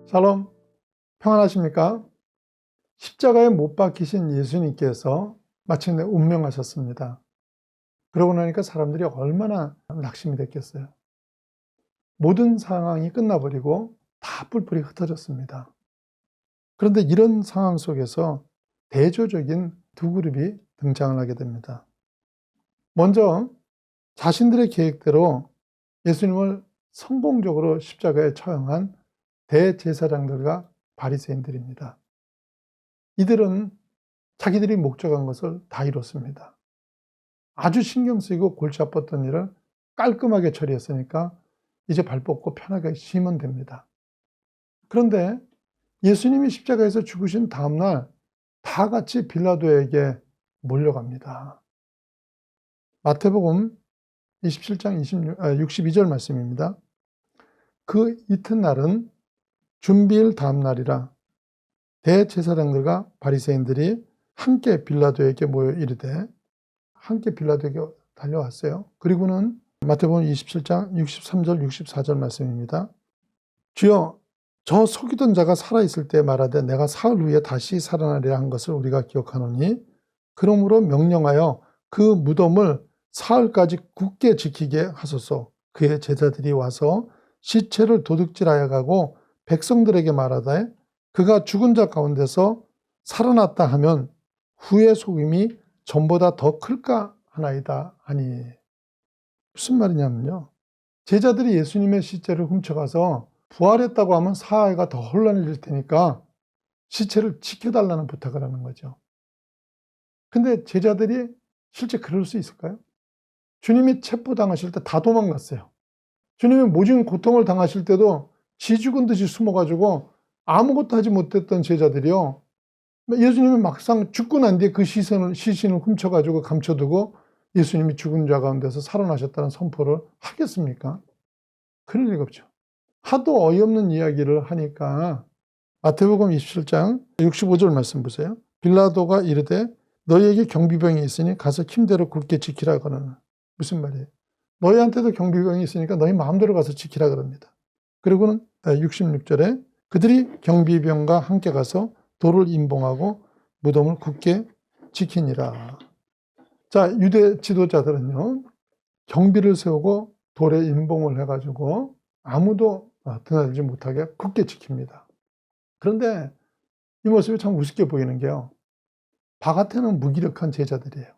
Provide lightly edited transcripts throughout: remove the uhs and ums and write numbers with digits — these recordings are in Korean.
샬롬, 평안하십니까? 십자가에 못 박히신 예수님께서 마침내 운명하셨습니다. 그러고 나니까 사람들이 얼마나 낙심이 됐겠어요. 모든 상황이 끝나버리고 다 뿔뿔이 흩어졌습니다. 그런데 이런 상황 속에서 대조적인 두 그룹이 등장을 하게 됩니다. 먼저 자신들의 계획대로 예수님을 성공적으로 십자가에 처형한 대제사장들과 바리새인들입니다. 이들은 자기들이 목적한 것을 다 이뤘습니다. 아주 신경 쓰이고 골치 아팠던 일을 깔끔하게 처리했으니까 이제 발 뻗고 편하게 쉬면 됩니다. 그런데 예수님이 십자가에서 죽으신 다음날 다 같이 빌라도에게 몰려갑니다. 마태복음 27장 62절 말씀입니다. 그 이튿날은 준비일 다음날이라 대제사장들과 바리새인들이 함께 빌라도에게 모여 이르되, 함께 빌라도에게 달려왔어요. 그리고는 마태복음 27장 63절 64절 말씀입니다. 주여, 저 속이던 자가 살아있을 때 말하되 내가 사흘 후에 다시 살아나리라 한 것을 우리가 기억하노니 그러므로 명령하여 그 무덤을 사흘까지 굳게 지키게 하소서. 그의 제자들이 와서 시체를 도둑질하여 가고 백성들에게 말하되 그가 죽은 자 가운데서 살아났다 하면 후의 속임이 전보다 더 클까 하나이다 하니. 무슨 말이냐면요, 제자들이 예수님의 시체를 훔쳐가서 부활했다고 하면 사회가 더 혼란해질 테니까 시체를 지켜달라는 부탁을 하는 거죠. 근데 제자들이 실제 그럴 수 있을까요? 주님이 체포당하실 때 다 도망갔어요. 주님이 모진 고통을 당하실 때도 지 죽은 듯이 숨어가지고 아무것도 하지 못했던 제자들이요, 예수님이 막상 죽고 난 뒤에 그 시신을 훔쳐가지고 감춰두고 예수님이 죽은 자 가운데서 살아나셨다는 선포를 하겠습니까? 그럴 리가 없죠. 하도 어이없는 이야기를 하니까 마태복음 27장 65절 말씀 보세요. 빌라도가 이르되 너희에게 경비병이 있으니 가서 힘대로 굳게 지키라 그러는. 무슨 말이에요? 너희한테도 경비병이 있으니까 너희 마음대로 가서 지키라 그럽니다. 그리고는 66절에 그들이 경비병과 함께 가서 돌을 임봉하고 무덤을 굳게 지키니라. 자, 유대 지도자들은요, 경비를 세우고 돌에 임봉을 해가지고 아무도 드나들지 못하게 굳게 지킵니다. 그런데 이 모습이 참 우습게 보이는 게요, 바깥에는 무기력한 제자들이에요.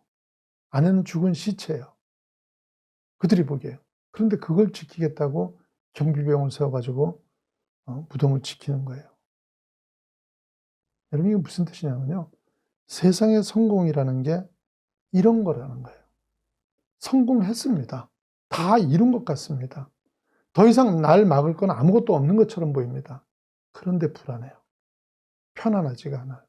안에는 죽은 시체예요. 그들이 보기에요. 그런데 그걸 지키겠다고 경비병을 세워가지고 무덤을 지키는 거예요. 여러분, 이게 무슨 뜻이냐면요, 세상의 성공이라는 게 이런 거라는 거예요. 성공했습니다. 다 이룬 것 같습니다. 더 이상 날 막을 건 아무것도 없는 것처럼 보입니다. 그런데 불안해요. 편안하지가 않아요.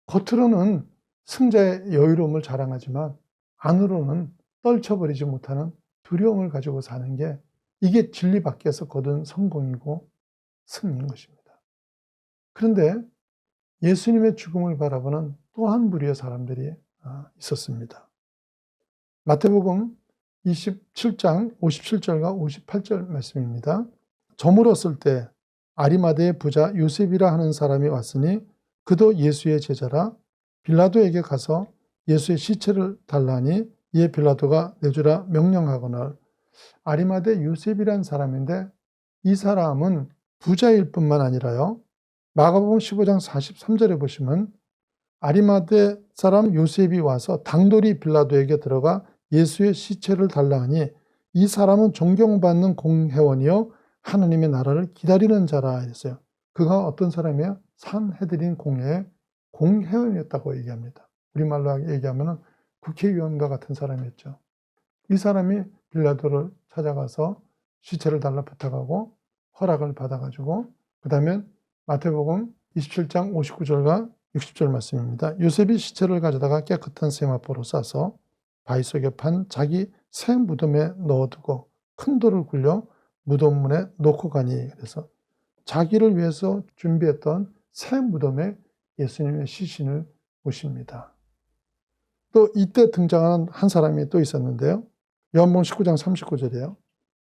겉으로는 승자의 여유로움을 자랑하지만 안으로는 떨쳐버리지 못하는 두려움을 가지고 사는 게, 이게 진리 밖에서 거둔 성공이고 승리인 것입니다. 그런데 예수님의 죽음을 바라보는 또 한 부류의 사람들이 있었습니다. 마태복음 27장 57절과 58절 말씀입니다. 저물었을 때 아리마대의 부자 요셉이라 하는 사람이 왔으니 그도 예수의 제자라. 빌라도에게 가서 예수의 시체를 달라니 이에 빌라도가 내주라 명령하거늘. 아리마대 요셉이란 사람인데 이 사람은 부자일 뿐만 아니라요, 마가복음 15장 43절에 보시면 아리마대 사람 요셉이 와서 당돌이 빌라도에게 들어가 예수의 시체를 달라 하니 이 사람은 존경받는 공회원이요 하나님의 나라를 기다리는 자라 했어요. 그가 어떤 사람이에요? 산헤드린 공회의 공회원이었다고 얘기합니다. 우리말로 얘기하면 국회의원과 같은 사람이었죠. 이 사람이 빌라도를 찾아가서 시체를 달라 부탁하고 허락을 받아가지고, 그 다음에 마태복음 27장 59절과 60절 말씀입니다. 요셉이 시체를 가져다가 깨끗한 세마포로 싸서 바위 속에 판 자기 새 무덤에 넣어두고 큰 돌을 굴려 무덤 문에 놓고 가니, 그래서 자기를 위해서 준비했던 새 무덤에 예수님의 시신을 모십니다. 또 이때 등장한 한 사람이 또 있었는데요, 요한복음 19장 39절이에요.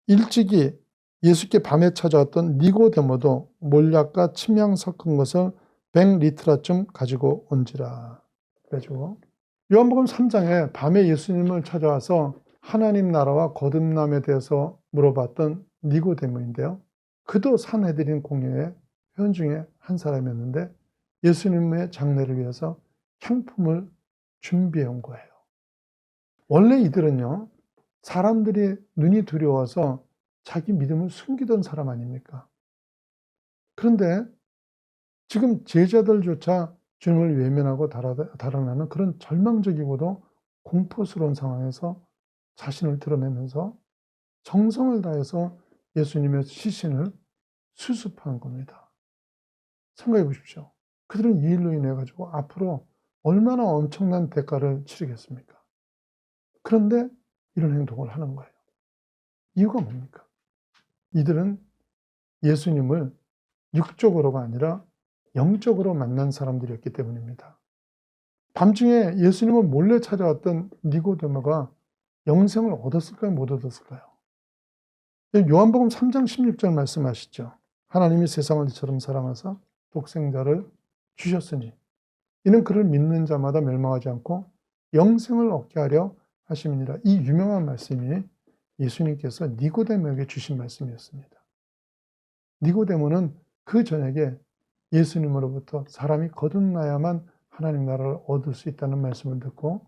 일찍이 예수께 밤에 찾아왔던 니고데모도 몰약과 침향 섞은 것을 100리트라쯤 가지고 온지라. 그래가지고 요한복음 3장에 밤에 예수님을 찾아와서 하나님 나라와 거듭남에 대해서 물어봤던 니고데모인데요. 그도 산헤드린 공회의 회원 중에 한 사람이었는데 예수님의 장례를 위해서 향품을 준비해 온 거예요. 원래 이들은요, 사람들이 눈이 두려워서 자기 믿음을 숨기던 사람 아닙니까? 그런데 지금 제자들조차 주님을 외면하고 달아나는 그런 절망적이고도 공포스러운 상황에서 자신을 드러내면서 정성을 다해서 예수님의 시신을 수습한 겁니다. 생각해 보십시오. 그들은 이 일로 인해 가지고 앞으로 얼마나 엄청난 대가를 치르겠습니까? 그런데 이런 행동을 하는 거예요. 이유가 뭡니까? 이들은 예수님을 육적으로가 아니라 영적으로 만난 사람들이었기 때문입니다. 밤중에 예수님을 몰래 찾아왔던 니고데모가 영생을 얻었을까요? 못 얻었을까요? 요한복음 3장 16절 말씀하시죠. 하나님이 세상을 이처럼 사랑하사 독생자를 주셨으니 이는 그를 믿는 자마다 멸망하지 않고 영생을 얻게 하려 하심이니라. 이 유명한 말씀이 예수님께서 니고데모에게 주신 말씀이었습니다. 니고데모는 그 저녁에 예수님으로부터 사람이 거듭나야만 하나님 나라를 얻을 수 있다는 말씀을 듣고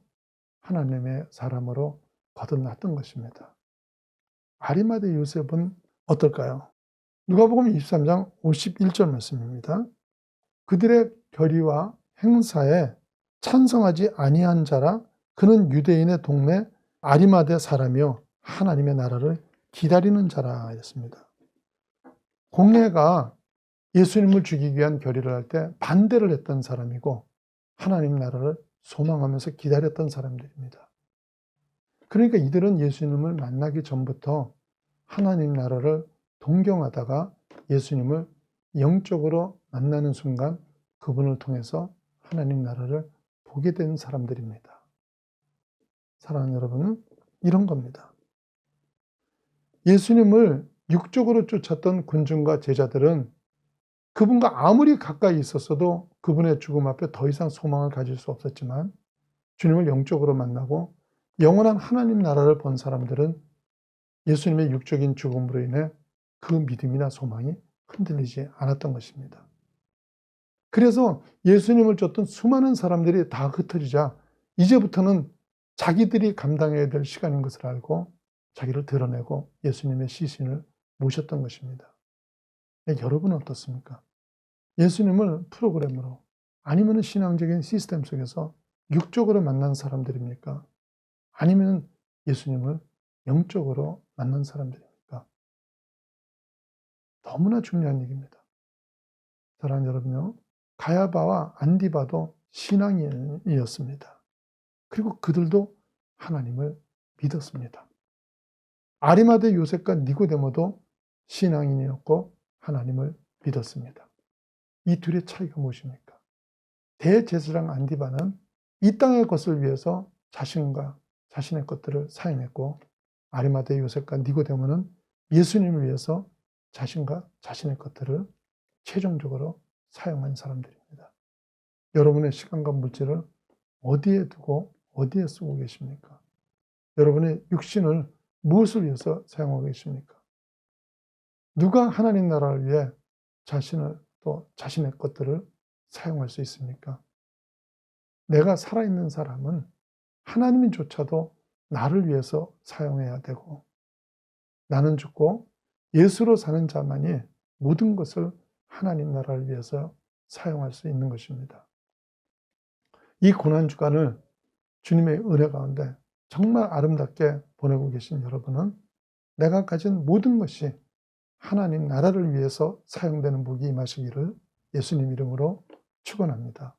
하나님의 사람으로 거듭났던 것입니다. 아리마대 요셉은 어떨까요? 누가복음 23장 51절 말씀입니다. 그들의 결의와 행사에 찬성하지 아니한 자라 그는 유대인의 동네 아리마대 사람이요 하나님의 나라를 기다리는 자라 했습니다. 공회가 예수님을 죽이기 위한 결의를 할 때 반대를 했던 사람이고 하나님 나라를 소망하면서 기다렸던 사람들입니다. 그러니까 이들은 예수님을 만나기 전부터 하나님 나라를 동경하다가 예수님을 영적으로 만나는 순간 그분을 통해서 하나님 나라를 보게 된 사람들입니다. 사랑하는 여러분, 이런 겁니다. 예수님을 육적으로 쫓았던 군중과 제자들은 그분과 아무리 가까이 있었어도 그분의 죽음 앞에 더 이상 소망을 가질 수 없었지만 주님을 영적으로 만나고 영원한 하나님 나라를 본 사람들은 예수님의 육적인 죽음으로 인해 그 믿음이나 소망이 흔들리지 않았던 것입니다. 그래서 예수님을 쫓던 수많은 사람들이 다 흩어지자 이제부터는 자기들이 감당해야 될 시간인 것을 알고 자기를 드러내고 예수님의 시신을 모셨던 것입니다. 여러분은 어떻습니까? 예수님을 프로그램으로 아니면 신앙적인 시스템 속에서 육적으로 만난 사람들입니까? 아니면 예수님을 영적으로 만난 사람들입니까? 너무나 중요한 얘기입니다. 사랑하는 여러분요, 가야바와 안디바도 신앙인이었습니다. 그리고 그들도 하나님을 믿었습니다. 아리마대 요셉과 니고데모도 신앙인이었고 하나님을 믿었습니다. 이 둘의 차이가 무엇입니까? 대제사장 안디바는 이 땅의 것을 위해서 자신과 자신의 것들을 사용했고 아리마대 요셉과 니고데모는 예수님을 위해서 자신과 자신의 것들을 최종적으로 사용한 사람들입니다. 여러분의 시간과 물질을 어디에 두고 어디에 쓰고 계십니까? 여러분의 육신을 무엇을 위해서 사용하고 계십니까? 누가 하나님 나라를 위해 자신을 또 자신의 것들을 사용할 수 있습니까? 내가 살아있는 사람은 하나님조차도 나를 위해서 사용해야 되고 나는 죽고 예수로 사는 자만이 모든 것을 하나님 나라를 위해서 사용할 수 있는 것입니다. 이 고난주간을 주님의 은혜 가운데 정말 아름답게 보내고 계신 여러분은 내가 가진 모든 것이 하나님 나라를 위해서 사용되는 복이 임하시기를 예수님 이름으로 축원합니다.